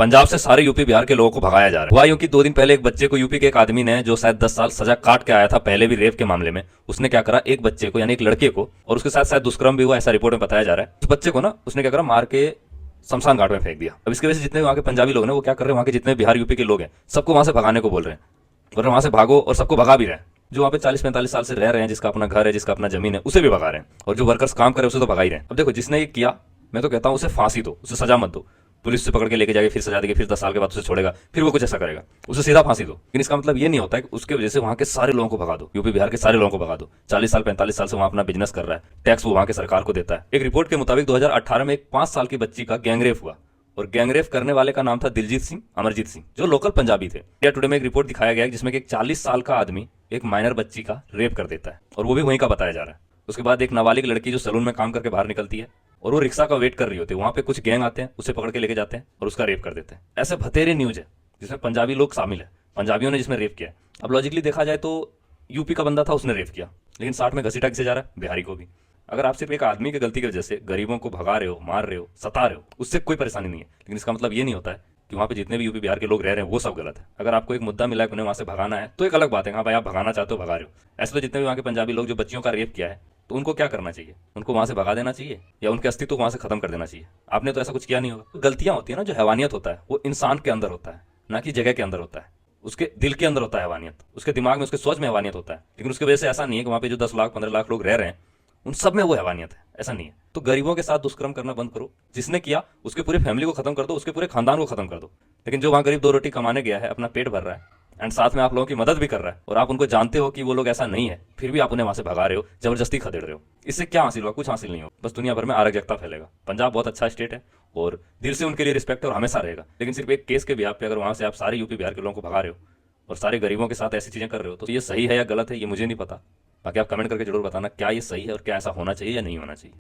पंजाब से सारे यूपी बिहार के लोगों को भगाया जा रहा है। हुआ यूं कि 2 दिन पहले एक बच्चे को यूपी के एक आदमी ने, जो शायद 10 साल सजा काट के आया था पहले भी रेप के मामले में, उसने क्या करा, एक बच्चे को यानी एक लड़के को, और उसके साथ शायद दुष्कर्म भी हुआ, ऐसा रिपोर्ट में बताया जा रहा है। उस बच्चे को ना उसने क्या करा, मार के शमशान घाट में फेंक दिया। अब इसकी वजह से जितने वहां के पंजाबी लोग हैं वो क्या कर रहे हैं, वहां के जितने बिहार यूपी के लोग हैं सबको वहां से भगाने को बोल रहे हैं, बोल रहे वहां से भागो, और सबको भगा भी रहे हैं। जो वहां पे 40-45 साल से रह रहे हैं, जिसका अपना घर है, जिसका अपना जमीन है, उसे भी भगा रहे हैं, और जो वर्कर्स काम कर रहे हैं उसे तो भगा ही रहे हैं। अब देखो, जिसने ये किया, मैं तो कहता हूं उसे फांसी दो, उसे सजा मत दो। पुलिस से पकड़ के लेके जाएगी, फिर सजा देगी, फिर 10 साल के बाद उसे छोड़ेगा, फिर वो कुछ ऐसा करेगा, उसे सीधा फांसी दो। लेकिन इसका मतलब ये नहीं होता है कि उसके वजह से वहां के सारे लोगों को भगा दो, यूपी बिहार के सारे लोगों को भगा दो। 40 साल 45 साल से वहां अपना बिजनेस कर रहा है, टैक्स वो वहां के सरकार को देता है। एक रिपोर्ट के मुताबिक 2018 में एक 5 साल की बच्ची का गैंगरेप हुआ, और गैंगरेप करने वाले का नाम था दिलजीत सिंह, अमरजीत सिंह, जो लोकल पंजाबी थे। इंडिया टुडे में एक रिपोर्ट दिखाया गया जिसमें एक 40 साल का आदमी एक माइनर बच्ची का रेप कर देता है, और वो भी वहीं का बताया जा रहा है। उसके बाद एक नाबालिग लड़की जो सलून में काम करके बाहर निकलती है, और वो रिक्शा का वेट कर रही होती है, वहां पे कुछ गैंग आते हैं, उसे पकड़ के लेके जाते हैं और उसका रेप कर देते हैं। ऐसे भतेरे न्यूज है जिसमें पंजाबी लोग शामिल है, पंजाबियों ने जिसमें रेप किया। अब लॉजिकली देखा जाए तो यूपी का बंदा था, उसने रेप किया, लेकिन 60 में घसीटा किसे जा रहा है, बिहारी को भी। अगर आप सिर्फ एक आदमी की गलती की वजह से गरीबों को भगा रहे हो, मार रहे हो, सता रहे हो, उससे कोई परेशानी नहीं है, लेकिन इसका मतलब ये नहीं होता है कि वहां पे जितने भी यूपी बिहार के लोग रह रहे हैं वो सब गलत है। अगर आपको एक मुद्दा मिला है, उन्हें वहां से भगाना है, तो एक अलग बात है, हाँ भाई आप भगाना चाहते हो, भगा रहे हो। ऐसे तो जितने भी वहां के पंजाबी लोग जो बच्चियों का रेप किया है, तो उनको क्या करना चाहिए, उनको वहां से भगा देना चाहिए या उनके अस्तित्व को वहां से खत्म कर देना चाहिए। आपने तो ऐसा कुछ किया नहीं होगा। तो गलतियां होती है ना, जो हैवानियत होता है वो इंसान के अंदर होता है, ना कि जगह के अंदर होता है। उसके दिल के अंदर होता है हैवानियत, उसके दिमाग में, उसके सोच में हैवानियत होता है। लेकिन उसकी वजह से ऐसा नहीं है कि वहां पे जो 10 लाख 15 लाख लोग रह रहे हैं उन सब में वो हैवानियत है, ऐसा नहीं है। तो गरीबों के साथ दुष्कर्म करना बंद करो, जिसने किया उसके पूरे फैमिली को खत्म कर दो, उसके पूरे खानदान को खत्म कर दो। लेकिन जो वहां गरीब 2 रोटी कमाने गया है, अपना पेट भर रहा है, एंड साथ में आप लोगों की मदद भी कर रहा है, और आप उनको जानते हो कि वो लोग ऐसा नहीं है, फिर भी आप उन्हें वहां से भगा रहे हो, जबरदस्ती खदेड़ रहे हो। इससे क्या हासिल होगा, कुछ हासिल नहीं हो, बस दुनिया भर में अराजकता फैलेगा। पंजाब बहुत अच्छा स्टेट है और दिल से उनके लिए रिस्पेक्ट और हमेशा रहेगा, लेकिन सिर्फ एक केस के बिहाफ पे अगर वहां से आप सारे यूपी बिहार के लोगों को भगा रहे हो और सारे गरीबों के साथ ऐसी चीजें कर रहे हो, तो ये सही है या गलत है, ये मुझे नहीं पता। बाकी आप कमेंट करके जरूर बताना क्या ये सही है और क्या ऐसा होना चाहिए या नहीं होना चाहिए।